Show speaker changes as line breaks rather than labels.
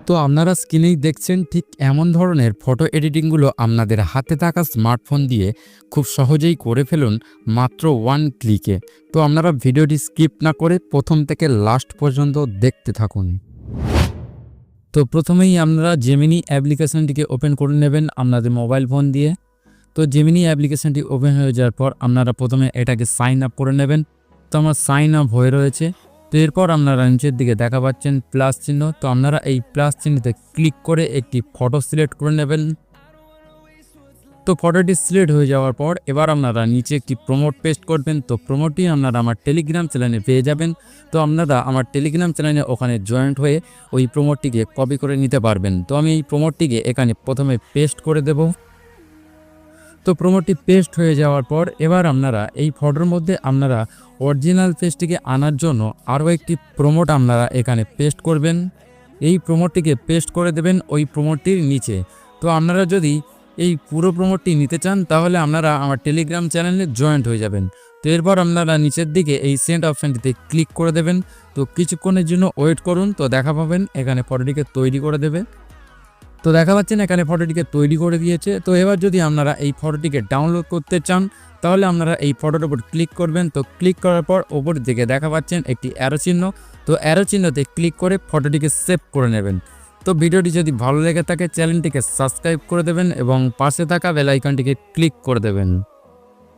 তো আপনারা স্ক্রিনেই দেখছেন ঠিক এমন ধরনের ফটো এডিটিংগুলো আপনাদের হাতে থাকা স্মার্টফোন দিয়ে খুব সহজেই করে ফেলুন মাত্র ওয়ান ক্লিকে। তো আপনারা ভিডিওটি স্কিপ না করে প্রথম থেকে লাস্ট পর্যন্ত দেখতে থাকুন। তো প্রথমেই আপনারা জেমিনি অ্যাপ্লিকেশনটিকে ওপেন করে নেবেন আপনাদের মোবাইল ফোন দিয়ে। তো জেমিনি অ্যাপ্লিকেশনটি ওপেন হয়ে যাওয়ার পর আপনারা প্রথমে এটাকে সাইন আপ করে নেবেন। তো আমার সাইন আপ হয়ে রয়েছে। তো এরপর আপনারা নিচের দিকে দেখা পাচ্ছেন প্লাস চিহ্ন। তো আপনারা এই প্লাস চিহ্নতে ক্লিক করে একটি ফটো সিলেক্ট করে নেবেন। তো ফটোটি সিলেক্ট হয়ে যাওয়ার পর এবার আপনারা নিচে একটি প্রমোট পেস্ট করবেন। তো প্রমোটটি আপনারা আমার টেলিগ্রাম চ্যানেলে পেয়ে যাবেন। তো আপনারা আমার টেলিগ্রাম চ্যানেলে ওখানে জয়েন্ট হয়ে ওই প্রমোটটিকে কপি করে নিতে পারবেন। তো আমি এই প্রমোটটিকে এখানে প্রথমে পেস্ট করে দেব। তো প্রমোটটি পেস্ট হয়ে যাওয়ার পর এবার আপনারা এই ফটোর মধ্যে আপনারা অরিজিনাল পেজটিকে আনার জন্য আরও একটি প্রমোট আপনারা এখানে পেস্ট করবেন। এই প্রমোটটিকে পেস্ট করে দেবেন ওই প্রমোটটির নিচে। তো আপনারা যদি এই পুরো প্রমোটটি নিতে চান তাহলে আপনারা আমার টেলিগ্রাম চ্যানেলে জয়েন্ট হয়ে যাবেন। তো এরপর আপনারা নিচের দিকে এই সেন্ড অপশানটিতে ক্লিক করে দেবেন। তো কিছুক্ষণের জন্য ওয়েট করুন। তো দেখা পাবেন এখানে ফটোটিকে তৈরি করে দেবে। তো দেখা পাচ্ছেন এখানে ফটোটিকে তৈরি করে দিয়েছে। তো এবার যদি আপনারা এই ফটোটিকে ডাউনলোড করতে চান তাহলে আপনারা এই ফটোর উপর ক্লিক করবেন। তো ক্লিক করার পর ওপরের দিকে দেখা পাচ্ছেন একটি অ্যারো চিহ্ন। তো অ্যারো চিহ্নতে ক্লিক করে ফটোটিকে সেভ করে নেবেন। তো ভিডিওটি যদি ভালো লেগে থাকে চ্যানেলটিকে সাবস্ক্রাইব করে দেবেন এবং পাশে থাকা বেল আইকনটিকে ক্লিক করে দেবেন।